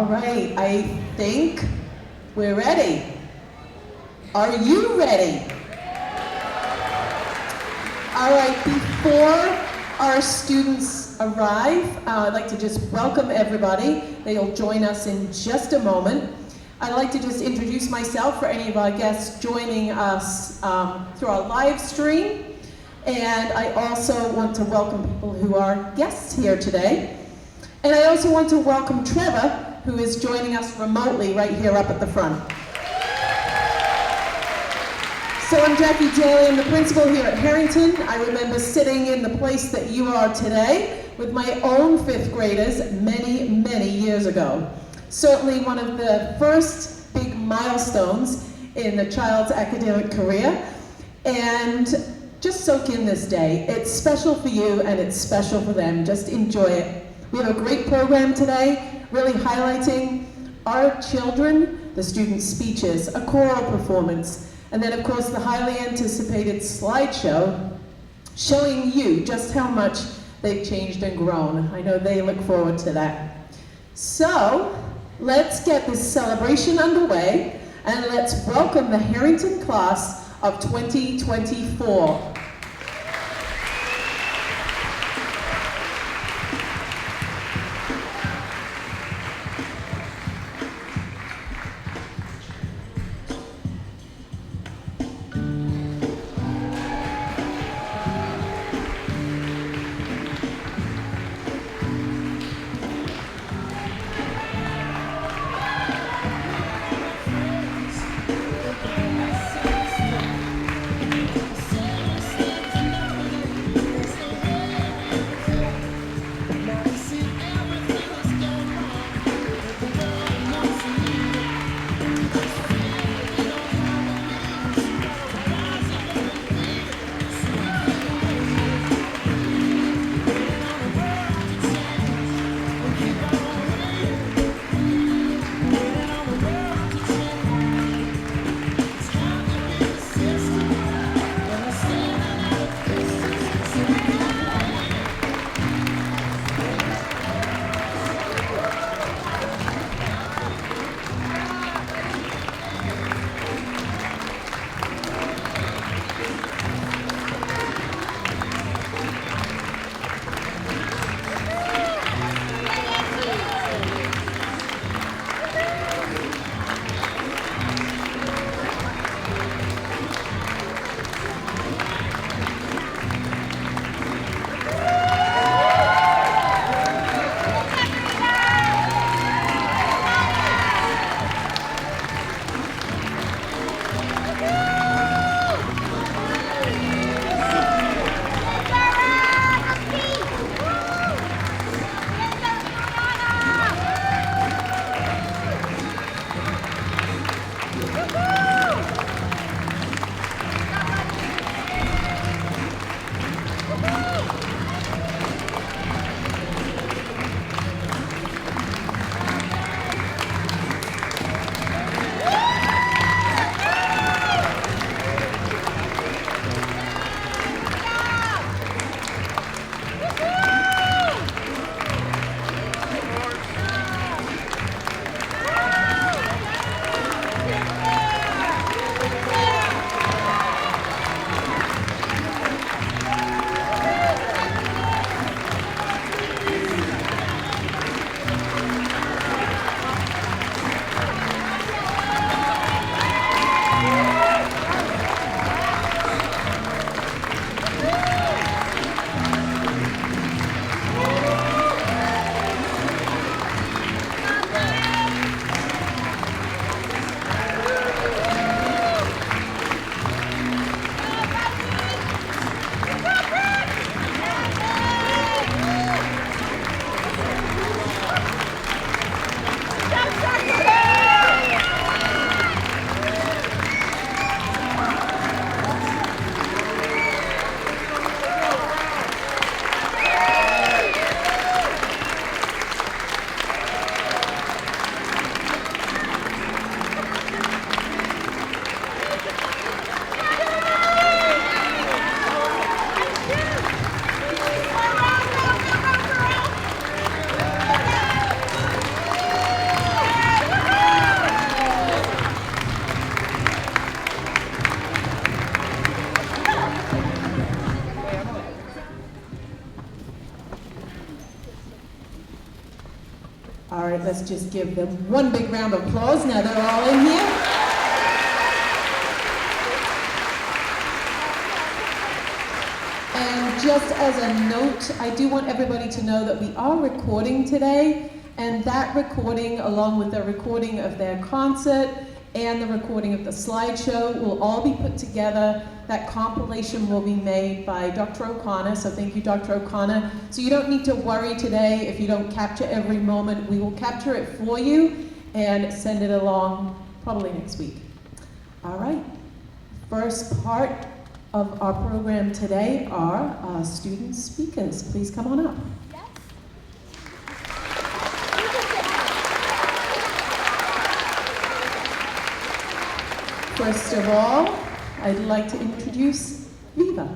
right, I think we're ready. Are you ready? All right, before our students arrive, I'd like to just welcome everybody. They'll join us in just a moment. I'd like to just introduce myself for any of our guests joining us through our live stream. And I also want to welcome people who are guests here today. And I also want to welcome Trevor, who is joining us remotely right here up at the front. So I'm Jackie Daly, I'm the principal here at Harrington. I remember sitting in the place that you are today with my own fifth graders many, many years ago. Certainly one of the first big milestones in the child's academic career. And just soak in this day. It's special for you and it's special for them. Just enjoy it. We have a great program today, really highlighting our children, the student speeches, a choral performance, and then of course the highly anticipated slideshow showing you just how much they've changed and grown. I know they look forward to that. So let's get this celebration underway and let's welcome the Harrington class of 2024. let's just give them one big round of applause now they're all in here. And just as a note, I do want everybody to know that we are recording today, and that recording, along with the recording of their concert and the recording of the slideshow, will all be put together. That compilation will be made by Dr. O'Connor, so thank you, Dr. O'Connor. So you don't need to worry today if you don't capture every moment. We will capture it for you and send it along probably next week. All right, first part of our program today are our student speakers. Please come on up. First of all, I'd like to introduce Viva.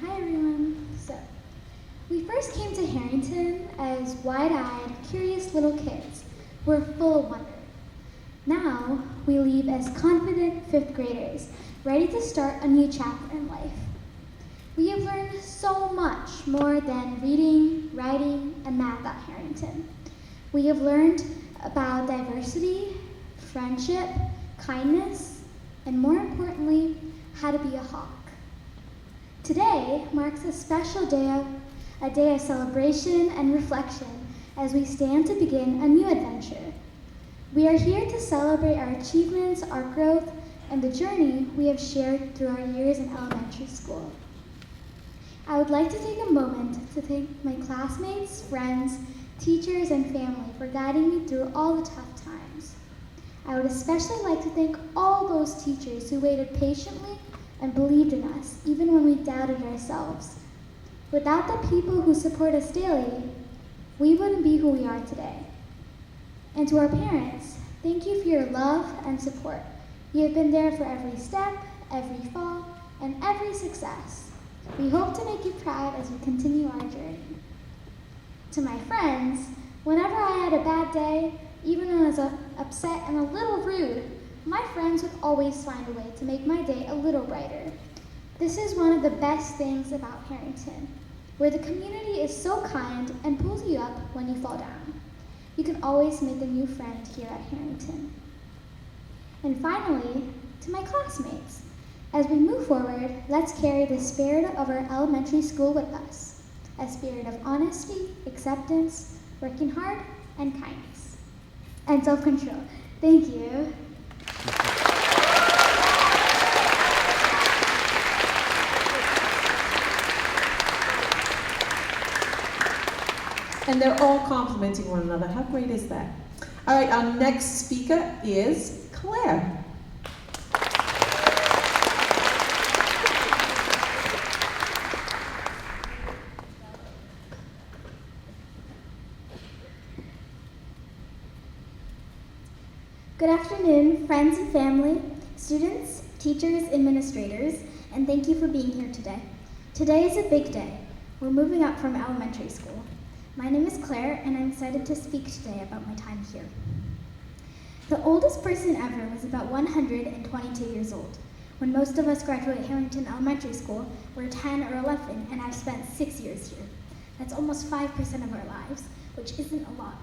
Hi everyone. So, we first came to Harrington as wide-eyed, curious little kids who were full of wonder. Now, we leave as confident fifth graders, ready to start a new chapter in life. We have learned so much more than reading, writing, and math at Harrington. We have learned about diversity, friendship, kindness, and more importantly, how to be a hawk. Today marks a special day, a day of celebration and reflection as we stand to begin a new adventure. We are here to celebrate our achievements, our growth, and the journey we have shared through our years in elementary school. I would like to take a moment to thank my classmates, friends, teachers, and family for guiding me through all the tough times. I would especially like to thank all those teachers who waited patiently and believed in us, even when we doubted ourselves. Without the people who support us daily, we wouldn't be who we are today. And to our parents, thank you for your love and support. You have been there for every step, every fall, and every success. We hope to make you proud as we continue our journey. To my friends, whenever I had a bad day, even when I was upset and a little rude, my friends would always find a way to make my day a little brighter. This is one of the best things about Harrington, where the community is so kind and pulls you up when you fall down. You can always make a new friend here at Harrington. And finally, to my classmates, as we move forward, let's carry the spirit of our elementary school with us, a spirit of honesty, acceptance, working hard, and kindness, and self-control. Thank you. And they're all complimenting one another. How great is that? All right, our next speaker is Claire. Good afternoon, friends and family, students, teachers, administrators, and thank you for being here today. Today is a big day. We're moving up from elementary school. My name is Claire, and I'm excited to speak today about my time here. The oldest person ever was about 122 years old. When most of us graduate Harrington Elementary School, we're 10 or 11, and I've spent 6 years here. That's almost 5% of our lives, which isn't a lot.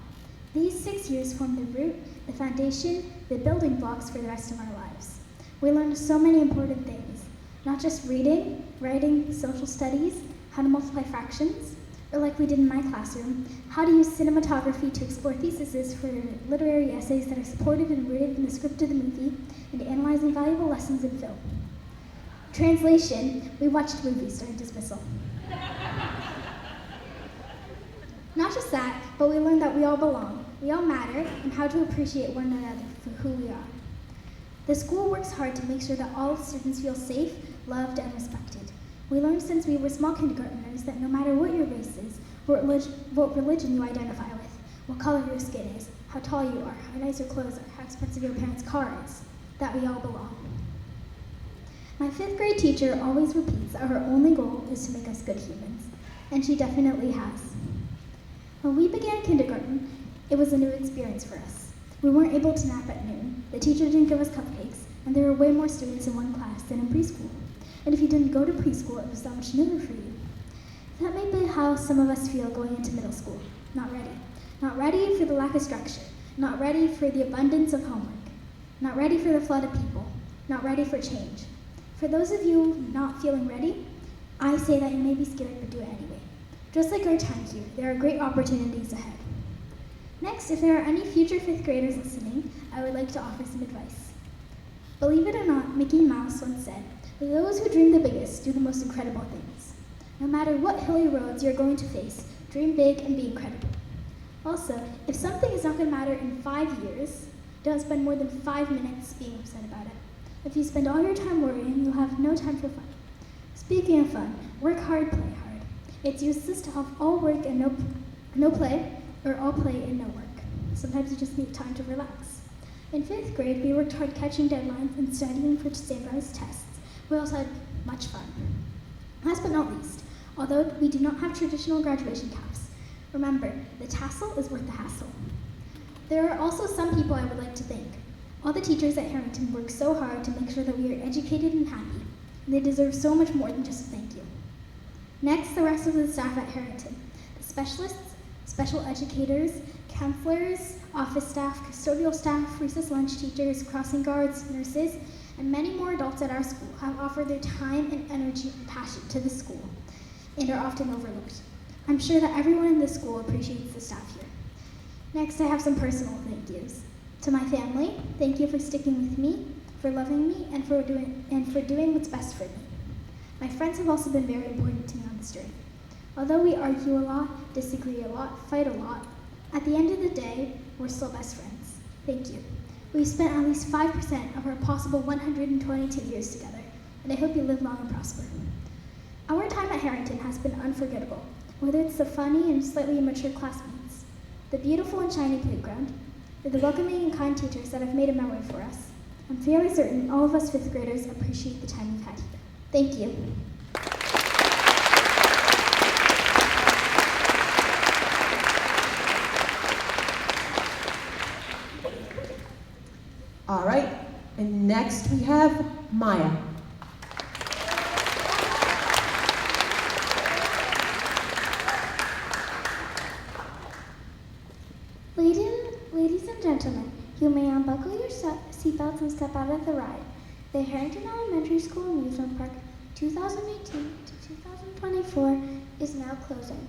These 6 years form the root, the foundation, the building blocks for the rest of our lives. We learned so many important things, not just reading, writing, social studies, how to multiply fractions, or like we did in my classroom, how to use cinematography to explore theses for literary essays that are supported and rooted in the script of the movie, and analyzing valuable lessons in film. Translation, we watched movies during dismissal. Not just that, but we learned that we all belong, we all matter, and how to appreciate one another for who we are. The school works hard to make sure that all students feel safe, loved, and respected. We learned since we were small kindergartners that no matter what your race is, what religion you identify with, what color your skin is, how tall you are, how nice your clothes are, how expensive your parents' car is, that we all belong. My 5th grade teacher always repeats that her only goal is to make us good humans, and she definitely has. When we began kindergarten, it was a new experience for us. We weren't able to nap at noon, the teacher didn't give us cupcakes, and there were way more students in one class than in preschool. And if you didn't go to preschool, it was that much newer for you. That may be how some of us feel going into middle school. Not ready. Not ready for the lack of structure. Not ready for the abundance of homework. Not ready for the flood of people. Not ready for change. For those of you not feeling ready, I say that you may be scared, but do it anyway. Just like our time here, there are great opportunities ahead. Next, if there are any future fifth graders listening, I would like to offer some advice. Believe it or not, Mickey Mouse once said, "Those who dream the biggest do the most incredible things." No matter what hilly roads you're going to face, dream big and be incredible. Also, if something is not going to matter in 5 years, don't spend more than 5 minutes being upset about it. If you spend all your time worrying, you'll have no time for fun. Speaking of fun, work hard, play hard. It's useless to have all work and no play, or all play and no work. Sometimes you just need time to relax. In 5th grade, we worked hard catching deadlines and studying for standardized tests. We also had much fun. Last but not least, although we do not have traditional graduation caps, remember, the tassel is worth the hassle. There are also some people I would like to thank. All the teachers at Harrington work so hard to make sure that we are educated and happy. And they deserve so much more than just a thank you. Next, the rest of the staff at Harrington. The specialists, special educators, counselors, office staff, custodial staff, recess lunch teachers, crossing guards, nurses, and many more adults at our school have offered their time and energy and passion to the school and are often overlooked. I'm sure that everyone in this school appreciates the staff here. Next, I have some personal thank yous. To my family, thank you for sticking with me, for loving me, and for doing what's best for me. My friends have also been very important to me on this journey. Although we argue a lot, disagree a lot, fight a lot, at the end of the day, we're still best friends. Thank you. We've spent at least 5% of our possible 122 years together, and I hope you live long and prosper. Our time at Harrington has been unforgettable, whether it's the funny and slightly immature classmates, the beautiful and shiny playground, or the welcoming and kind teachers that have made a memory for us. I'm fairly certain all of us 5th graders appreciate the time we've had here. Thank you. All right, and next we have Maya. Ladies and gentlemen, you may unbuckle your seatbelts and step out of the ride. The Harrington Elementary School Amusement Park 2018 to 2024 is now closing.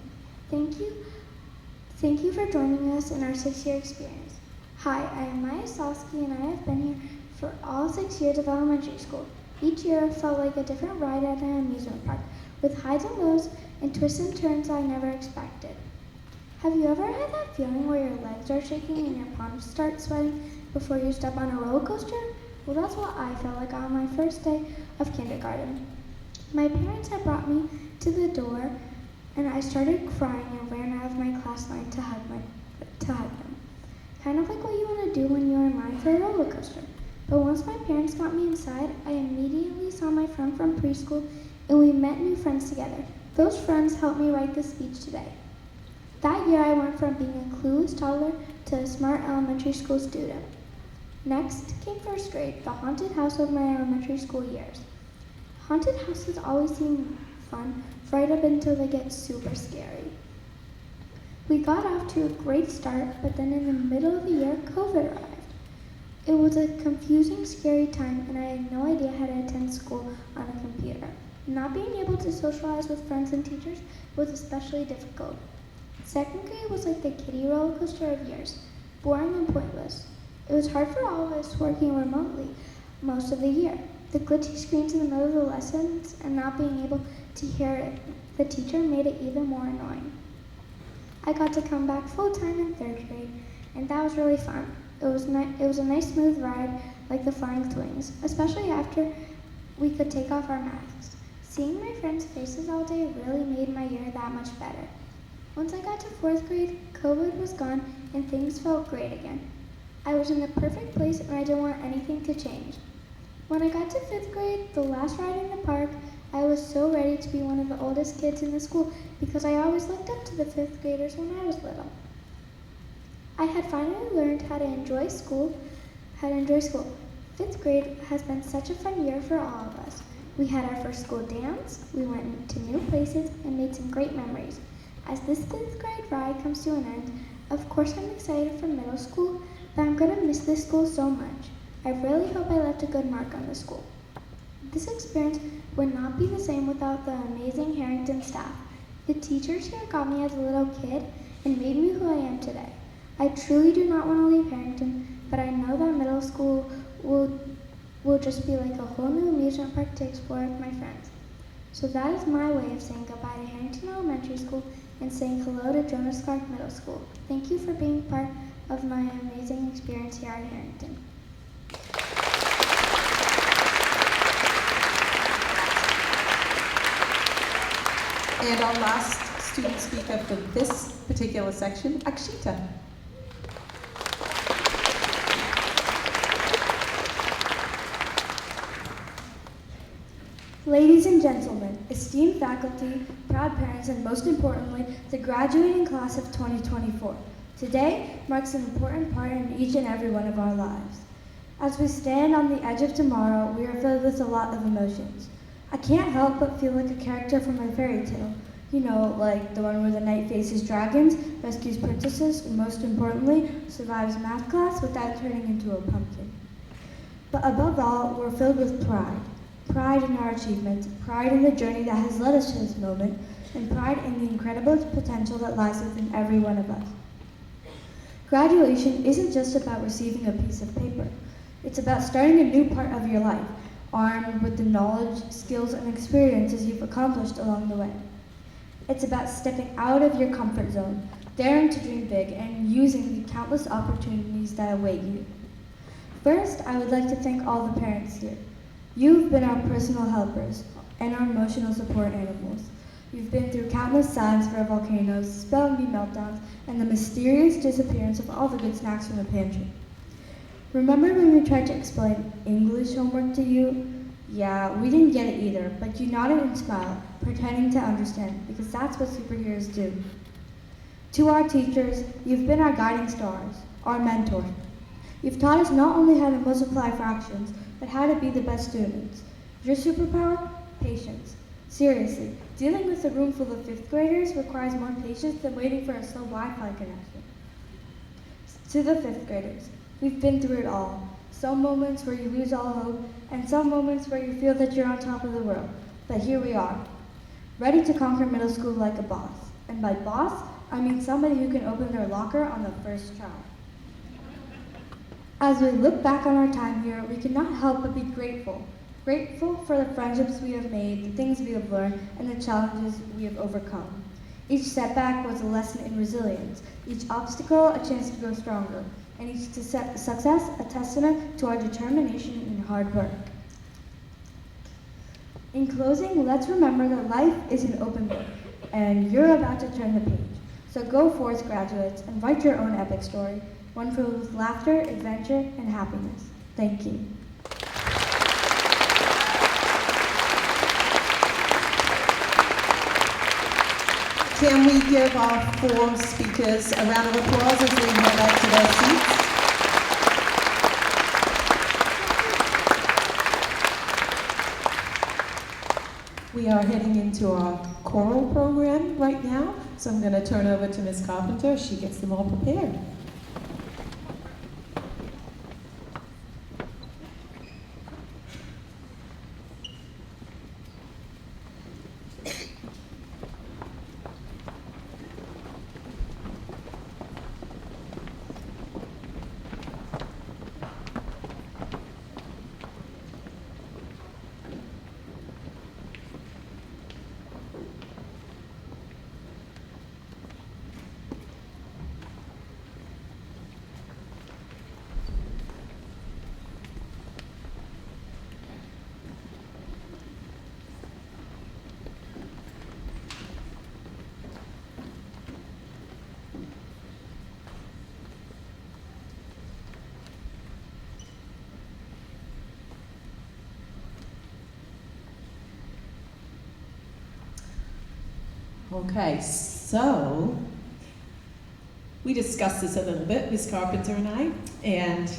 Thank you for joining us in our 6-year experience. Hi, I am Maya Sosky and I have been here for all 6 years of elementary school. Each year felt like a different ride at an amusement park, with highs and lows and twists and turns I never expected. Have you ever had that feeling where your legs are shaking and your palms start sweating before you step on a roller coaster? Well, that's what I felt like on my first day of kindergarten. My parents had brought me to the door and I started crying and ran out of my class line to hug them. Kind of like what you want to do when you're in line for a roller coaster. But once my parents got me inside, I immediately saw my friend from preschool and we met new friends together. Those friends helped me write this speech today. That year I went from being a clueless toddler to a smart elementary school student. Next came 1st grade, the haunted house of my elementary school years. Haunted houses always seem fun right up until they get super scary. We got off to a great start, but then in the middle of the year, COVID arrived. It was a confusing, scary time, and I had no idea how to attend school on a computer. Not being able to socialize with friends and teachers was especially difficult. 2nd grade was like the kiddie roller coaster of years, boring and pointless. It was hard for all of us working remotely most of the year. The glitchy screens in the middle of the lessons and not being able to hear the teacher made it even more annoying. I got to come back full-time in 3rd grade, and that was really fun. It was a nice smooth ride like the Flying Swings, especially after we could take off our masks. Seeing my friends' faces all day really made my year that much better. Once I got to 4th grade, COVID was gone and things felt great again. I was in the perfect place and I didn't want anything to change. When I got to 5th grade, the last ride in the park, I was so ready to be one of the oldest kids in the school because I always looked up to the 5th graders when I was little. I had finally learned how to enjoy school. Fifth grade has been such a fun year for all of us. We had our first school dance, we went to new places, and made some great memories. As this fifth grade ride comes to an end, of course I'm excited for middle school, but I'm going to miss this school so much. I really hope I left a good mark on this school. This experience would not be the same without the amazing Harrington staff. The teachers here got me as a little kid and made me who I am today. I truly do not want to leave Harrington, but I know that middle school will just be like a whole new amusement park to explore with my friends. So that is my way of saying goodbye to Harrington Elementary School and saying hello to Jonas Clark Middle School. Thank you for being part of my amazing experience here at Harrington. And our last student speaker for this particular section, Akshita. Ladies and gentlemen, esteemed faculty, proud parents, and most importantly, the graduating class of 2024. Today marks an important part in each and every one of our lives. As we stand on the edge of tomorrow, we are filled with a lot of emotions. I can't help but feel like a character from a fairy tale. You know, like the one where the knight faces dragons, rescues princesses, and most importantly, survives math class without turning into a pumpkin. But above all, we're filled with pride. Pride in our achievements, pride in the journey that has led us to this moment, and pride in the incredible potential that lies within every one of us. Graduation isn't just about receiving a piece of paper. It's about starting a new part of your life, armed with the knowledge, skills, and experiences you've accomplished along the way. It's about stepping out of your comfort zone, daring to dream big, and using the countless opportunities that await you. First, I would like to thank all the parents here. You've been our personal helpers and our emotional support animals. You've been through countless science fair volcanoes, spelling bee meltdowns, and the mysterious disappearance of all the good snacks from the pantry. Remember when we tried to explain English homework to you? Yeah, we didn't get it either, but you nodded and smiled, pretending to understand, because that's what superheroes do. To our teachers, you've been our guiding stars, our mentor. You've taught us not only how to multiply fractions, but how to be the best students. Your superpower? Patience. Seriously, dealing with a room full of fifth graders requires more patience than waiting for a slow Wi-Fi connection. To the fifth graders, we've been through it all. Some moments where you lose all hope, and some moments where you feel that you're on top of the world. But here we are, ready to conquer middle school like a boss. And by boss, I mean somebody who can open their locker on the first try. As we look back on our time here, we cannot help but be grateful. Grateful for the friendships we have made, the things we have learned, and the challenges we have overcome. Each setback was a lesson in resilience, each obstacle a chance to grow stronger, and each success a testament to our determination and hard work. In closing, let's remember that life is an open book, and you're about to turn the page. So go forth, graduates, and write your own epic story, one filled with laughter, adventure, and happiness. Thank you. Can we give our four speakers a round of applause as they head back to their seats? We are heading into our choral program right now, so I'm going to turn over to Ms. Carpenter. She gets them all prepared. Okay, so we discussed this a little bit, Ms. Carpenter and I, and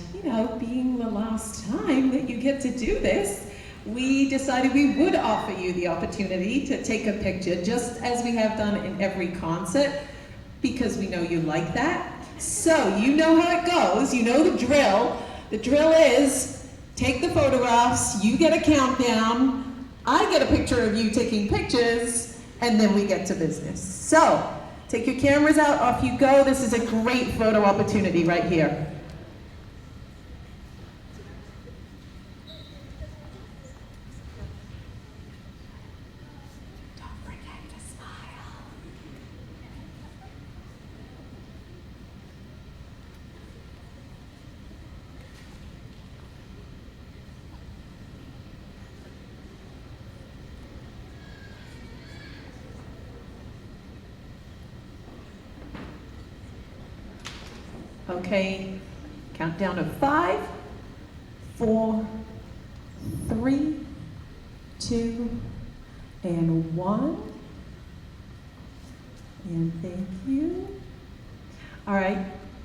being the last time that you get to do this, we decided we would offer you the opportunity to take a picture, just as we have done in every concert, because we know you like that. So, you know how it goes, you know the drill. The drill is, take the photographs, you get a countdown, I get a picture of you taking pictures, and then we get to business. So, take your cameras out, off you go. This is a great photo opportunity right here. Don't forget to smile. Okay, countdown of 5, 4, 3, 2, and 1. And thank you. All right,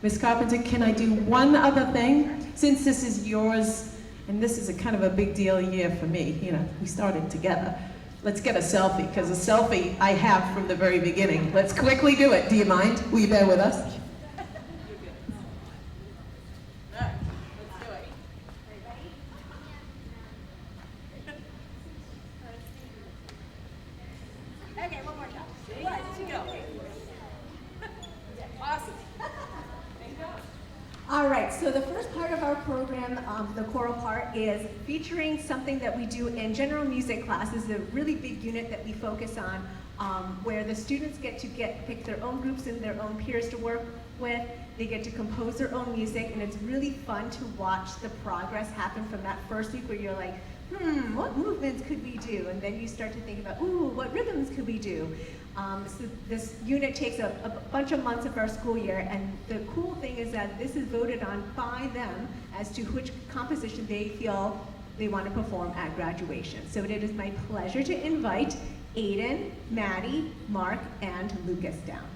Ms. Carpenter, can I do one other thing? Since this is yours, and this is a kind of a big deal year for me, we started together. Let's get a selfie, because a selfie I have from the very beginning. Let's quickly do it. Do you mind? Will you bear with us? All right, so the first part of our program, the choral part, is featuring something that we do in general music class. This is a really big unit that we focus on, where the students get to pick their own groups and their own peers to work with. They get to compose their own music, and it's really fun to watch the progress happen from that first week where you're like, what movements could we do? And then you start to think about, what rhythms could we do? So this unit takes a bunch of months of our school year, and the cool thing is that this is voted on by them as to which composition they feel they want to perform at graduation. So it is my pleasure to invite Aiden, Maddie, Mark, and Lucas down.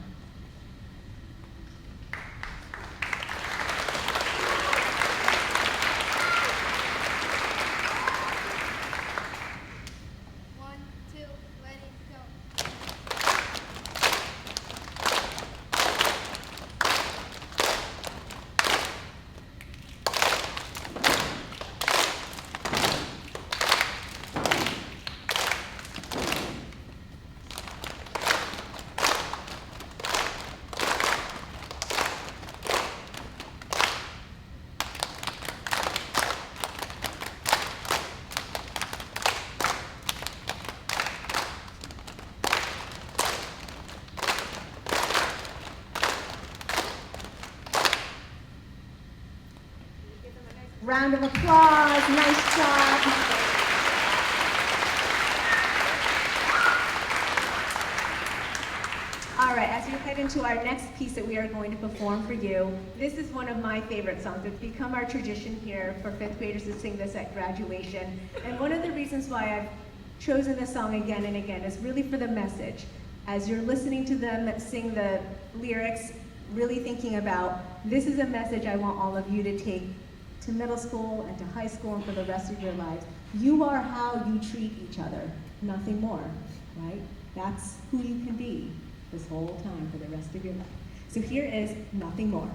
Round of applause, nice job. All right, as you head into our next piece that we are going to perform for you, this is one of my favorite songs. It's become our tradition here for fifth graders to sing this at graduation. And one of the reasons why I've chosen this song again and again is really for the message. As you're listening to them sing the lyrics, really thinking about, this is a message I want all of you to take to middle school and to high school and for the rest of your lives. You are how you treat each other, nothing more, right? That's who you can be this whole time for the rest of your life. So here is Nothing More.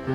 I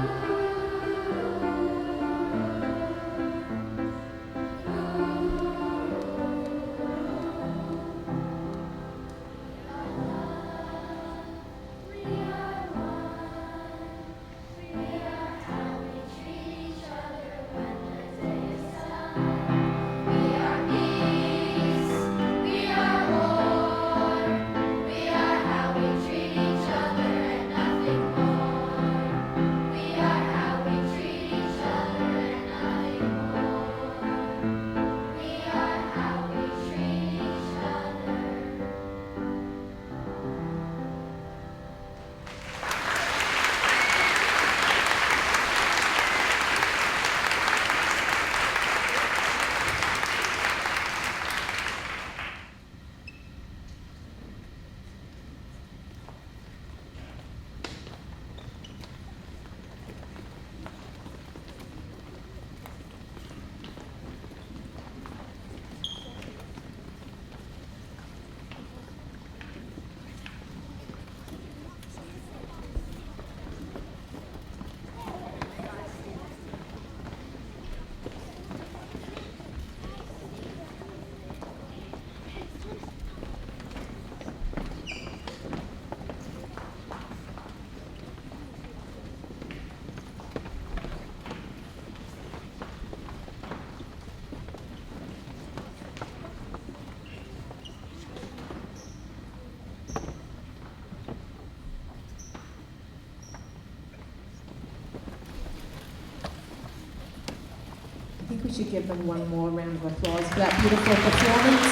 think we should give them one more round of applause for that beautiful performance.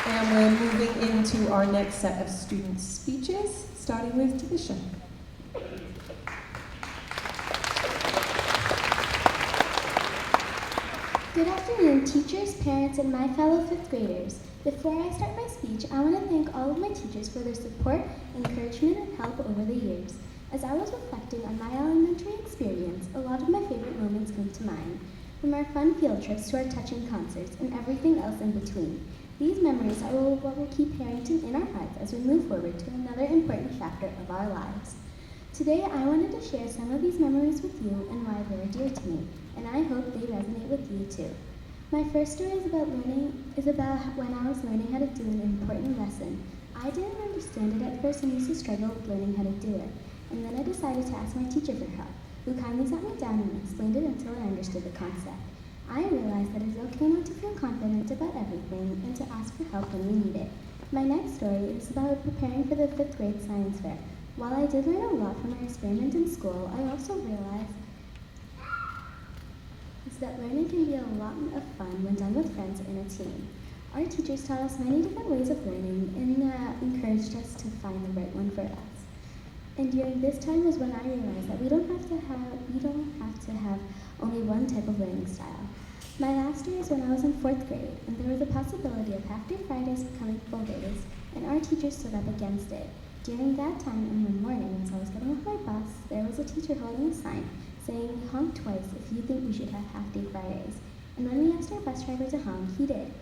And we're moving into our next set of student speeches, starting with Tavisha. Good afternoon, teachers, parents, and my fellow fifth graders. Before I start my speech, I want to thank all of my teachers for their support, encouragement, and help over the years. As I was reflecting on my elementary experience, a lot of my favorite moments came to mind, from our fun field trips to our touching concerts and everything else in between. These memories are what will keep Harrington in our hearts as we move forward to another important chapter of our lives. Today, I wanted to share some of these memories with you and why they are dear to me, and I hope they resonate with you too. My first story is about when I was learning how to do an important lesson. I didn't understand it at first and used to struggle with learning how to do it. And then I decided to ask my teacher for help, who kindly sat me down and explained it until I understood the concept. I realized that it's okay not to feel confident about everything and to ask for help when we need it. My next story is about preparing for the 5th grade science fair. While I did learn a lot from my experiment in school, I also realized that learning can be a lot of fun when done with friends in a team. Our teachers taught us many different ways of learning and encouraged us to find the right one for us. And during this time was when I realized that we don't have to have only one type of learning style. My last year is when I was in 4th grade, and there was a possibility of half-day Fridays becoming full days, and our teachers stood up against it. During that time, in the morning, as I was getting off my bus, there was a teacher holding a sign saying, "Honk twice if you think we should have half-day Fridays." And when we asked our bus driver to honk, he did.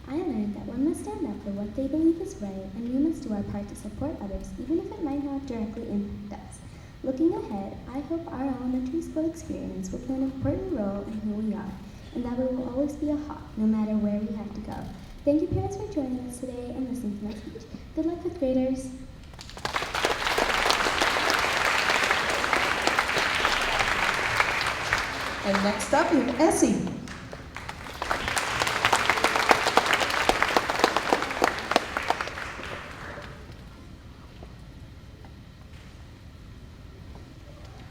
I learned that one must stand up for what they believe is right, and we must do our part to support others, even if it might not directly impact us. Looking ahead, I hope our elementary school experience will play an important role in who we are, and that we will always be a hawk, no matter where we have to go. Thank you, parents, for joining us today and listening to my speech. Good luck, 5th graders. And next up, we have Essie.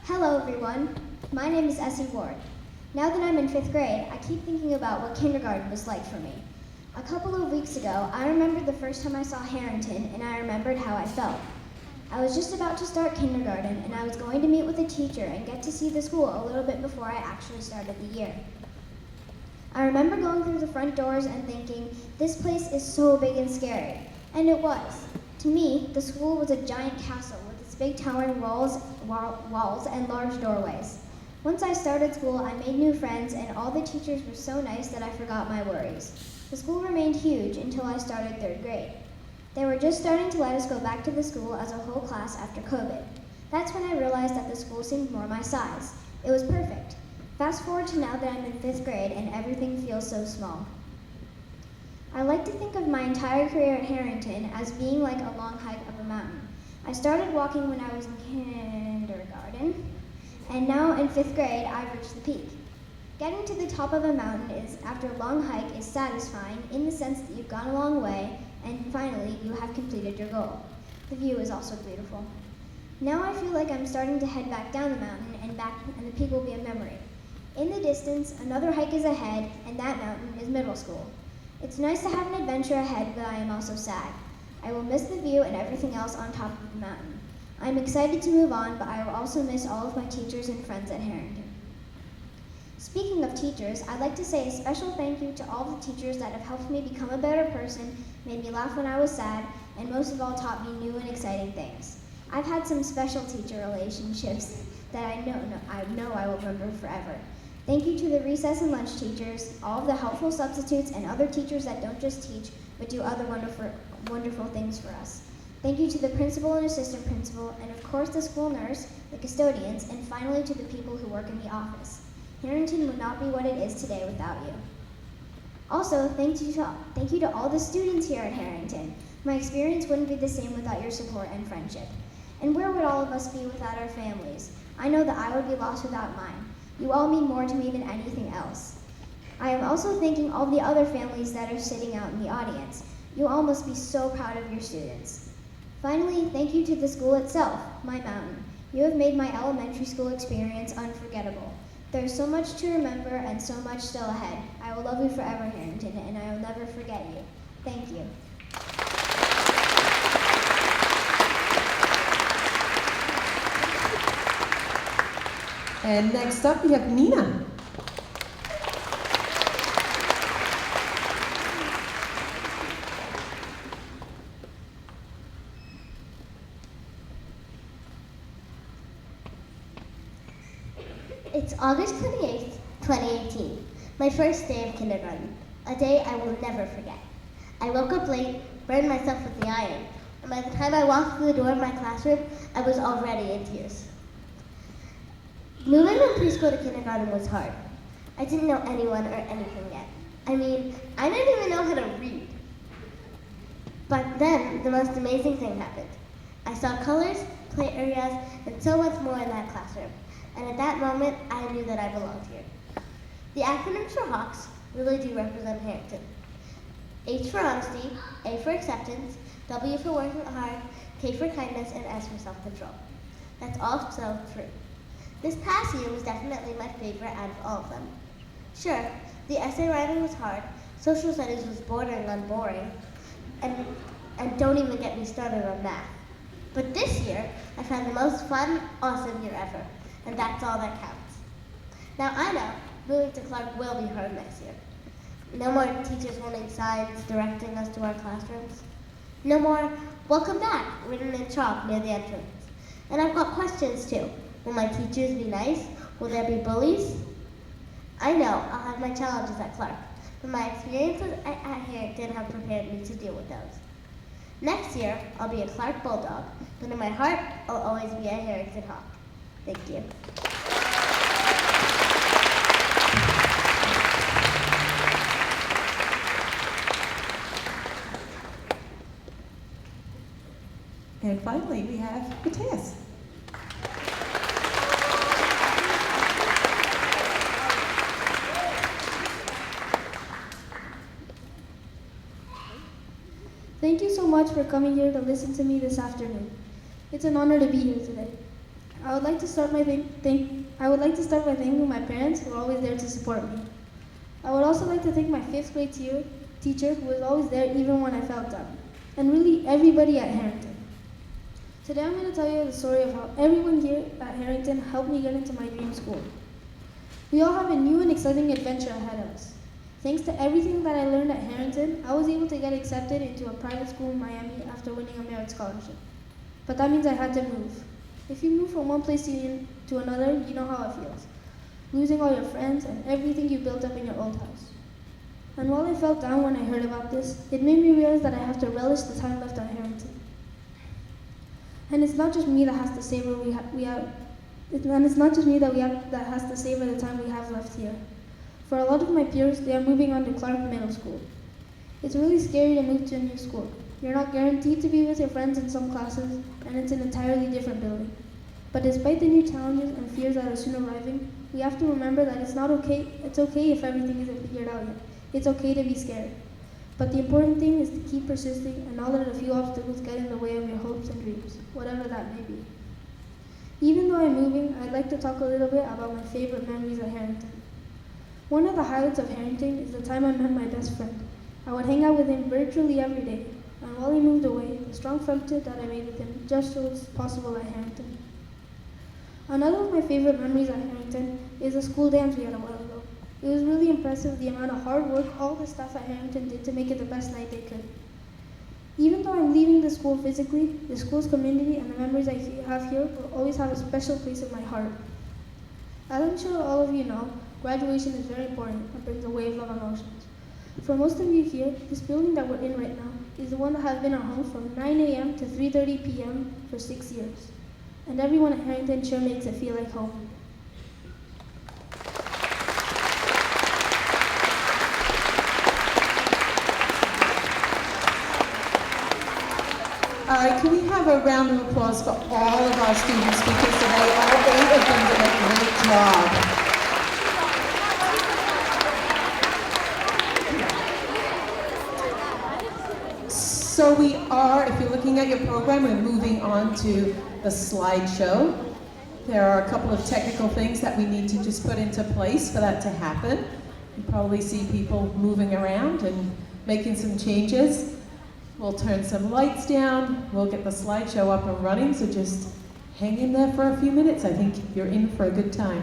Hello everyone, my name is Essie Ward. Now that I'm in 5th grade, I keep thinking about what kindergarten was like for me. A couple of weeks ago, I remembered the first time I saw Harrington, and I remembered how I felt. I was just about to start kindergarten, and I was going to meet with a teacher and get to see the school a little bit before I actually started the year. I remember going through the front doors and thinking, this place is so big and scary. And it was. To me, the school was a giant castle with its big towering walls and large doorways. Once I started school, I made new friends, and all the teachers were so nice that I forgot my worries. The school remained huge until I started 3rd grade. They were just starting to let us go back to the school as a whole class after COVID. That's when I realized that the school seemed more my size. It was perfect. Fast forward to now that I'm in 5th grade and everything feels so small. I like to think of my entire career at Harrington as being like a long hike up a mountain. I started walking when I was in kindergarten, and now in 5th grade, I've reached the peak. Getting to the top of a mountain after a long hike is satisfying in the sense that you've gone a long way and finally you have completed your goal. The view is also beautiful. Now I feel like I'm starting to head back down the mountain and the peak will be a memory. In the distance, another hike is ahead, and that mountain is middle school. It's nice to have an adventure ahead, but I am also sad. I will miss the view and everything else on top of the mountain. I'm excited to move on, but I will also miss all of my teachers and friends at Harrington. Speaking of teachers, I'd like to say a special thank you to all the teachers that have helped me become a better person, made me laugh when I was sad, and most of all taught me new and exciting things. I've had some special teacher relationships that I know I will remember forever. Thank you to the recess and lunch teachers, all of the helpful substitutes, and other teachers that don't just teach, but do other wonderful things for us. Thank you to the principal and assistant principal, and of course the school nurse, the custodians, and finally to the people who work in the office. Harrington would not be what it is today without you. Also, thank you to all the students here at Harrington. My experience wouldn't be the same without your support and friendship. And where would all of us be without our families? I know that I would be lost without mine. You all mean more to me than anything else. I am also thanking all the other families that are sitting out in the audience. You all must be so proud of your students. Finally, thank you to the school itself, my mountain. You have made my elementary school experience unforgettable. There's so much to remember and so much still ahead. I will love you forever, Harrington, and I will never forget you. Thank you. And next up, we have Nina. It's August 28th, 2018, my first day of kindergarten, a day I will never forget. I woke up late, burned myself with the iron, and by the time I walked through the door of my classroom, I was already in tears. Moving from preschool to kindergarten was hard. I didn't know anyone or anything yet. I mean, I didn't even know how to read. But then, the most amazing thing happened. I saw colors, play areas, and so much more in that classroom. And at that moment, I knew that I belonged here. The acronyms for Hawks really do represent Harrington. H for honesty, A for acceptance, W for working hard, K for kindness, and S for self-control. That's all so true. This past year was definitely my favorite out of all of them. Sure, the essay writing was hard, social studies was bordering on boring, and don't even get me started on math. But this year, I've had the most fun, awesome year ever, and that's all that counts. Now I know moving to Clark will be hard next year. No more teachers holding signs directing us to our classrooms. No more "Welcome back" written in chalk near the entrance. And I've got questions too. Will my teachers be nice? Will there be bullies? I know I'll have my challenges at Clark, but my experiences at Harrington have prepared me to deal with those. Next year, I'll be a Clark Bulldog, but in my heart, I'll always be a Harrington Hawk. Thank you. And finally, we have Mateus. Thank you so much for coming here to listen to me this afternoon. It's an honor to be here today. I would like to start by thanking my parents who are always there to support me. I would also like to thank my 5th grade teacher who was always there even when I felt down, and really everybody at Harrington. Today I'm going to tell you the story of how everyone here at Harrington helped me get into my dream school. We all have a new and exciting adventure ahead of us. Thanks to everything that I learned at Harrington, I was able to get accepted into a private school in Miami after winning a merit scholarship. But that means I had to move. If you move from one place to another, you know how it feels. Losing all your friends and everything you built up in your old house. And while I felt down when I heard about this, it made me realize that I have to relish the time left at Harrington. And it's not just me that has to savor that has to savor the time we have left here. For a lot of my peers, they are moving on to Clark Middle School. It's really scary to move to a new school. You're not guaranteed to be with your friends in some classes, and it's an entirely different building. But despite the new challenges and fears that are soon arriving, we have to remember that it's okay if everything isn't figured out yet. It's okay to be scared. But the important thing is to keep persisting and not let a few obstacles get in the way of your hopes and dreams, whatever that may be. Even though I'm moving, I'd like to talk a little bit about my favorite memories at Harrington. One of the highlights of Harrington is the time I met my best friend. I would hang out with him virtually every day, and while he moved away, the strong friendship that I made with him just was possible at Harrington. Another of my favorite memories at Harrington is a school dance we had a while ago. It was really impressive the amount of hard work all the staff at Harrington did to make it the best night they could. Even though I'm leaving the school physically, the school's community and the memories I have here will always have a special place in my heart. As I'm sure all of you know, graduation is very important and brings a wave of emotions. For most of you here, this building that we're in right now is the one that has been our home from 9 a.m. to 3:30 p.m. for 6 years. And everyone at Harrington sure makes it feel like home. All right, can we have a round of applause for all of our student speakers today? All 8 of them did a great job. So we are, if you're looking at your program, we're moving on to the slideshow. There are a couple of technical things that we need to just put into place for that to happen. You probably see people moving around and making some changes. We'll turn some lights down. We'll get the slideshow up and running, so just hang in there for a few minutes. I think you're in for a good time.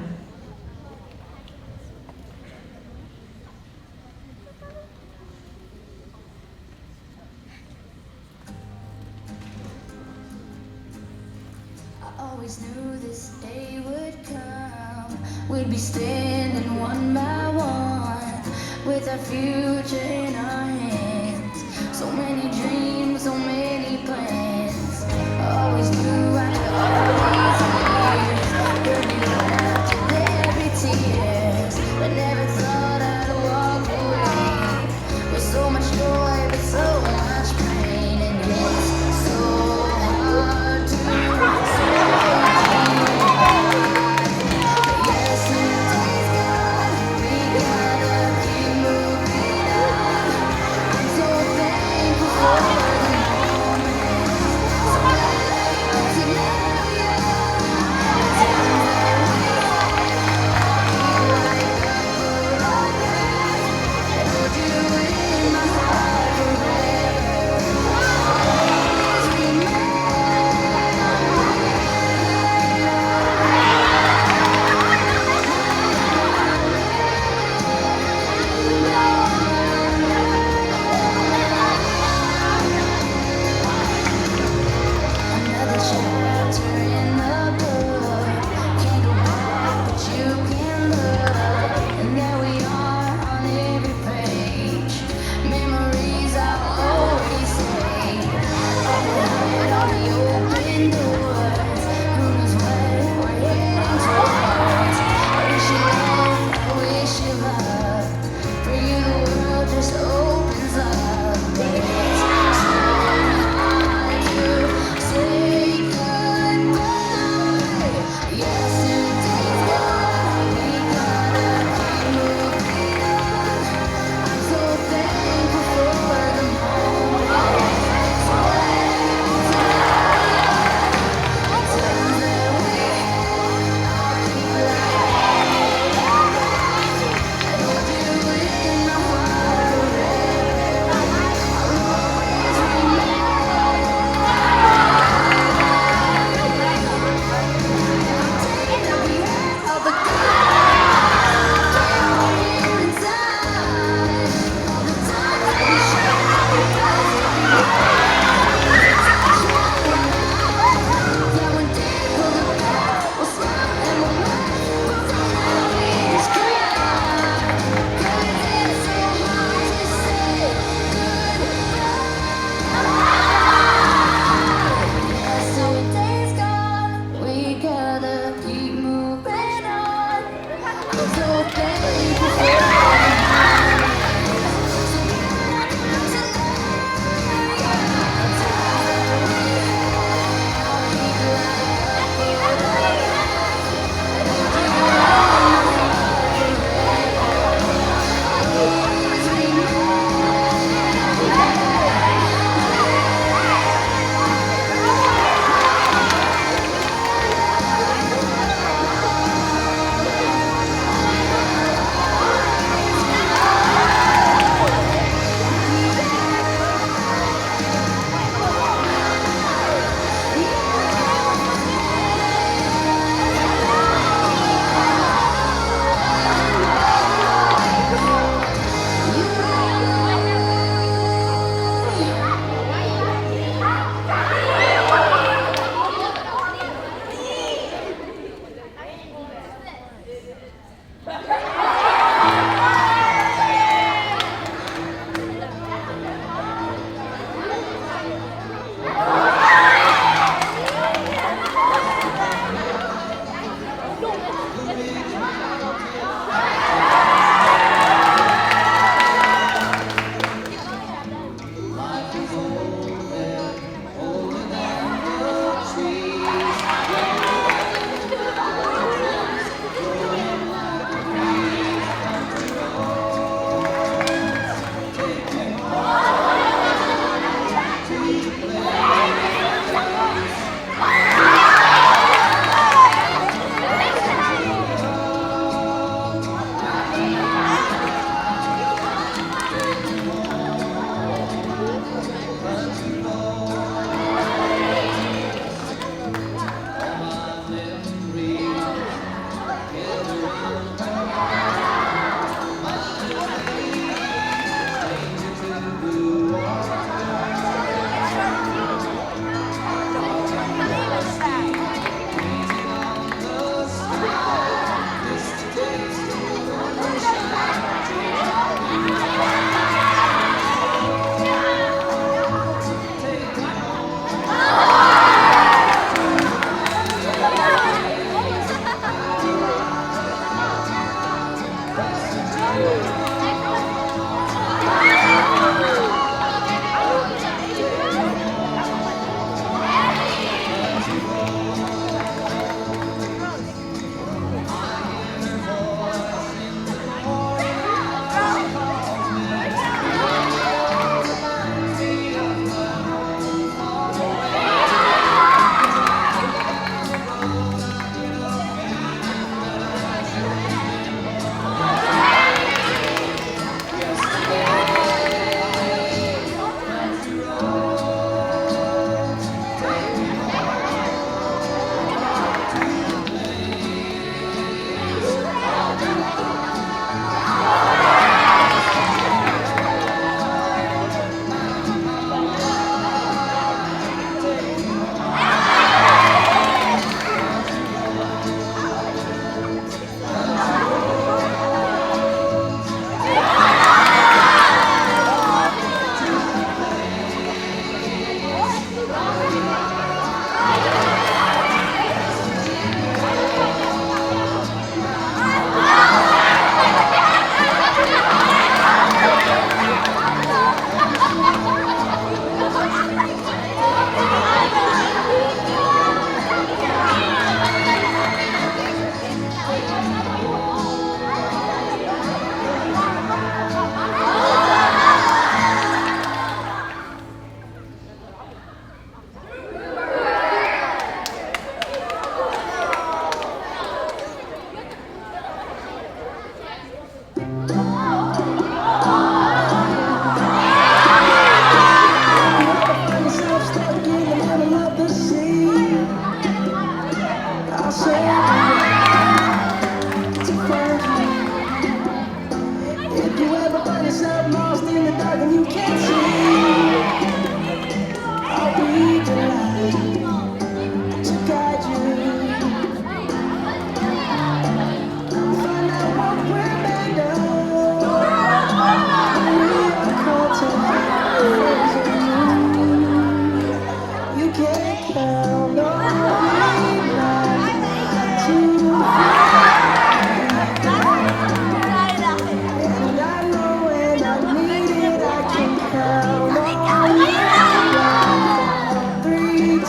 I always knew this day would come. We'd be standing one by one with our future in our hands. So many dreams, so many plans. I always knew I could always live. There'd be laughter, there'd be tears, but never thought I'd walk away with so much joy, but so much pain, and it's so hard to say. Yes, today's gone. We gotta keep moving on. I'm so thankful for the moments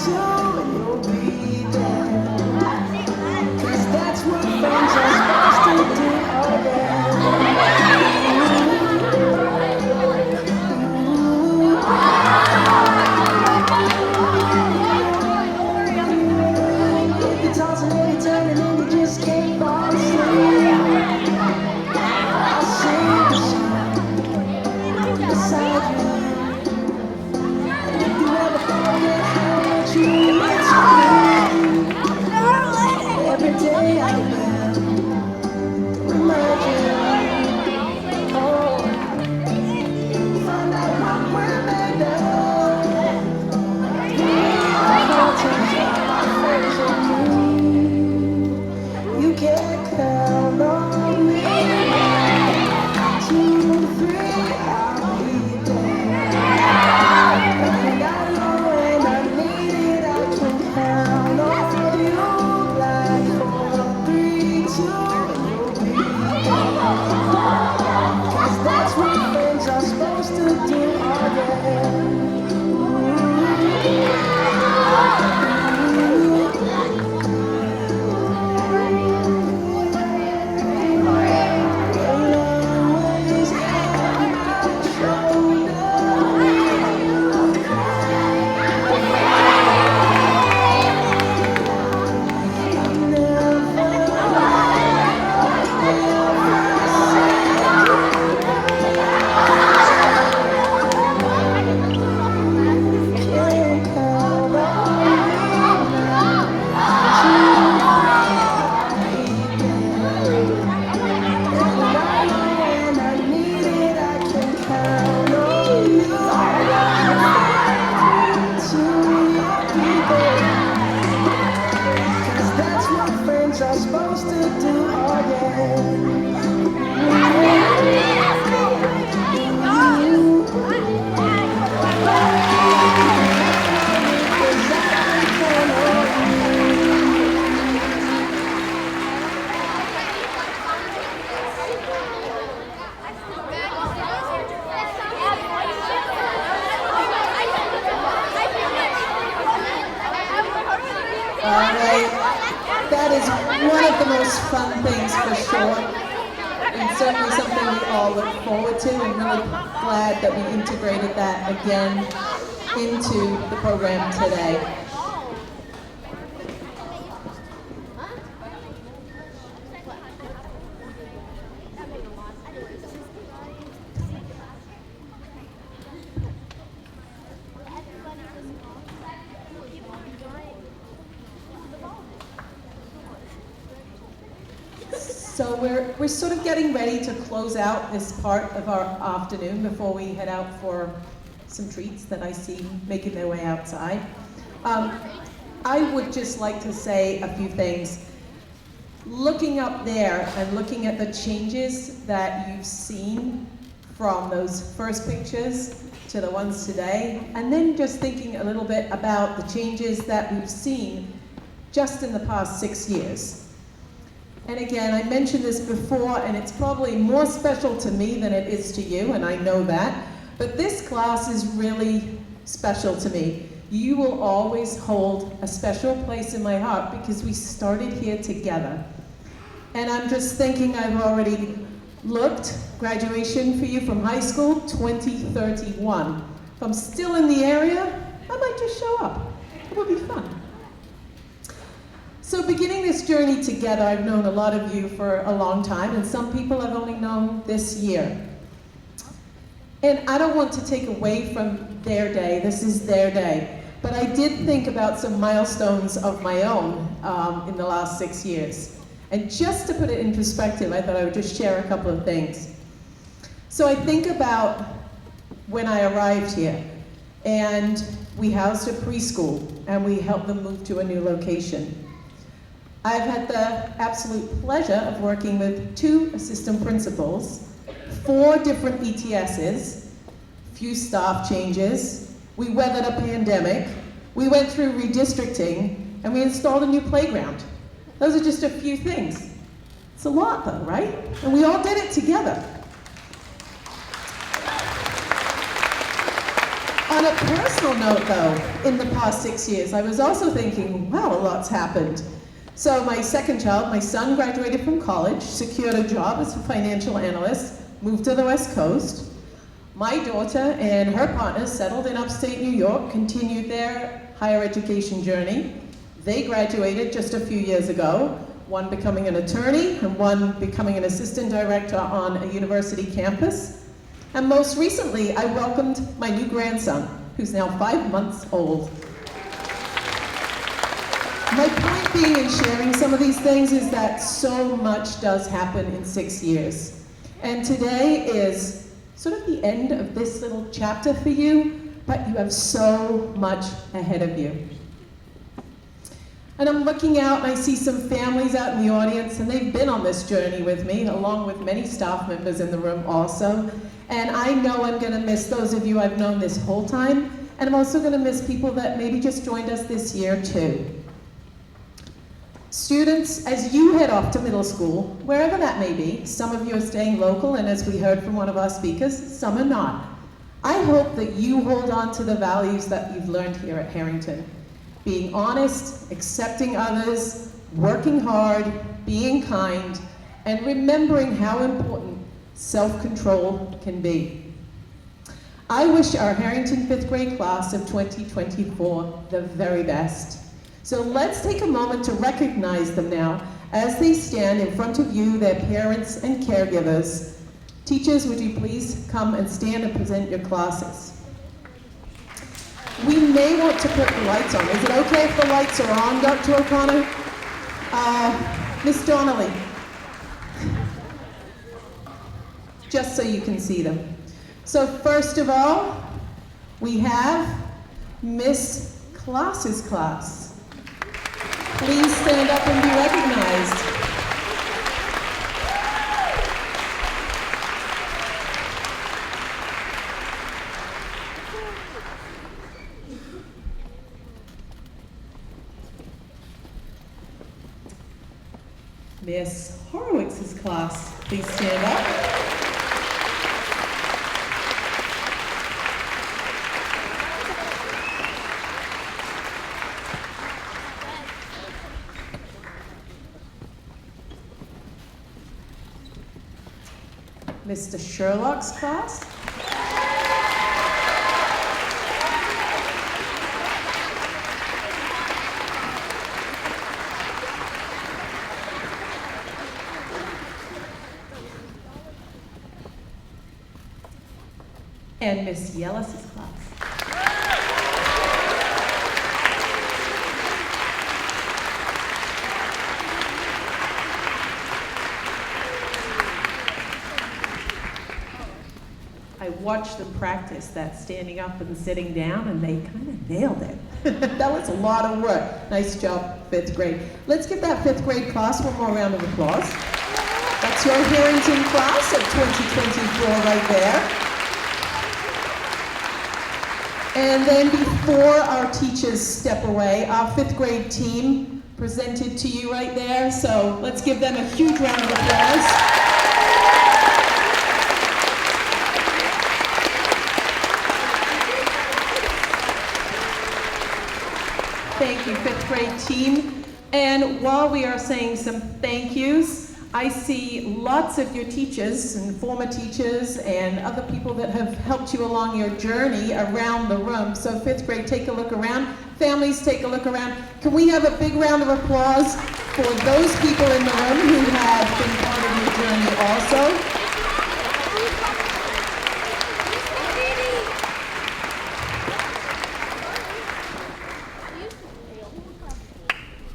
two, and you'll be there. 'Cause that's what friends are supposed to do. Oh, yeah. If you toss and then you turn and then you just can't fall asleep, I'll sing the song beside you. And if you ever forget how much you mean to me, every day I will remind you. Oh, find out what we're made of. All turns out my friends and you can count on me. 2, 3, I'll be there. And I know when I need it, I can count on you. Like 4, 3, 2, and you'll be there. 'Cause that's what friends are supposed to do. Oh, yeah. Are supposed to do, oh All right. That is one of the most fun things for sure, and certainly something we all look forward to, and really glad that we integrated that again into the program today. So we're sort of getting ready to close out this part of our afternoon before we head out for some treats that I see making their way outside. I would just like to say a few things. Looking up there and looking at the changes that you've seen from those first pictures to the ones today, and then just thinking a little bit about the changes that we've seen just in the past 6 years. And again, I mentioned this before, and it's probably more special to me than it is to you, and I know that, but this class is really special to me. You will always hold a special place in my heart because we started here together. And I'm just thinking, I've already looked, graduation for you from high school, 2031. If I'm still in the area, I might just show up. It would be fun. So beginning this journey together, I've known a lot of you for a long time, and some people I've only known this year. And I don't want to take away from their day, this is their day, but I did think about some milestones of my own in the last 6 years. And just to put it in perspective, I thought I would just share a couple of things. So I think about when I arrived here, and we housed a preschool, and we helped them move to a new location. I've had the absolute pleasure of working with 2 assistant principals, 4 different ETSs, few staff changes, we weathered a pandemic, we went through redistricting, and we installed a new playground. Those are just a few things. It's a lot though, right? And we all did it together. On a personal note, though, in the past 6 years, I was also thinking, wow, a lot's happened. So my second child, my son, graduated from college, secured a job as a financial analyst, moved to the West Coast. My daughter and her partner settled in upstate New York, continued their higher education journey. They graduated just a few years ago, one becoming an attorney and one becoming an assistant director on a university campus. And most recently, I welcomed my new grandson, who's now 5 months old. My point being in sharing some of these things is that so much does happen in 6 years. And today is sort of the end of this little chapter for you, but you have so much ahead of you. And I'm looking out and I see some families out in the audience, and they've been on this journey with me, along with many staff members in the room also. And I know I'm gonna miss those of you I've known this whole time, and I'm also gonna miss people that maybe just joined us this year too. Students, as you head off to middle school, wherever that may be, some of you are staying local, and as we heard from one of our speakers, some are not. I hope that you hold on to the values that you've learned here at Harrington. Being honest, accepting others, working hard, being kind, and remembering how important self-control can be. I wish our Harrington 5th grade class of 2024 the very best. So let's take a moment to recognize them now as they stand in front of you, their parents and caregivers. Teachers, would you please come and stand and present your classes? We may want to put the lights on. Is it okay if the lights are on, Dr. O'Connor? Miss Donnelly. Just so you can see them. So first of all, we have Miss Klaas's class. Please stand up and be recognized. Miss Horowitz's class, please stand up. Mr. Sherlock's class. And Miss Yellis's class. I watched them practice that standing up and sitting down, and they kind of nailed it. That was a lot of work. Nice job, 5th grade. Let's give that 5th grade class one more round of applause. That's your Harrington class of 2024 right there. And then before our teachers step away, our 5th grade team presented to you right there. So let's give them a huge round of applause. Thank you, 5th grade team. And while we are saying some thank yous, I see lots of your teachers and former teachers and other people that have helped you along your journey around the room. So 5th grade, take a look around. Families, take a look around. Can we have a big round of applause for those people in the room who have been part of your journey also?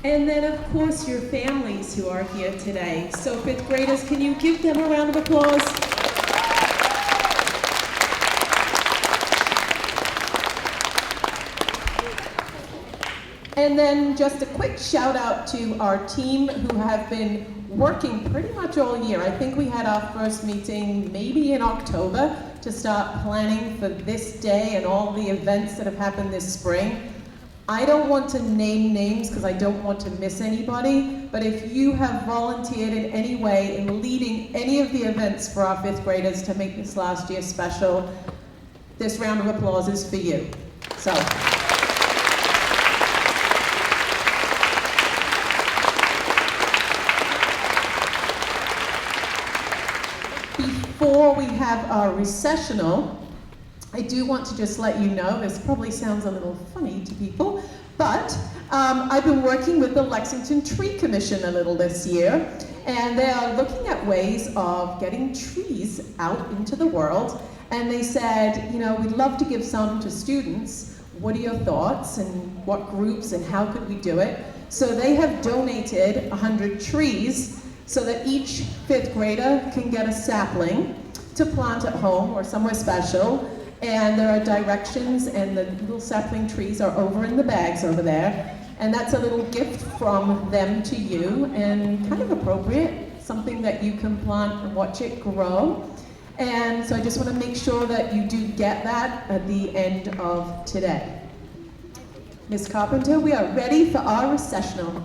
And then, of course, your families who are here today. So 5th graders, can you give them a round of applause? And then just a quick shout out to our team who have been working pretty much all year. I think we had our first meeting maybe in October to start planning for this day and all the events that have happened this spring. I don't want to name names because I don't want to miss anybody, but if you have volunteered in any way in leading any of the events for our 5th graders to make this last year special, this round of applause is for you. So. Before we have our recessional, I do want to just let you know, this probably sounds a little funny to people, but I've been working with the Lexington Tree Commission a little this year, and they are looking at ways of getting trees out into the world, and they said, you know, we'd love to give some to students. What are your thoughts, and what groups, and how could we do it? So they have donated 100 trees so that each 5th grader can get a sapling to plant at home or somewhere special. And there are directions, and the little sapling trees are over in the bags over there. And that's a little gift from them to you, and kind of appropriate, something that you can plant and watch it grow. And so I just want to make sure that you do get that at the end of today. Ms. Carpenter, we are ready for our recessional.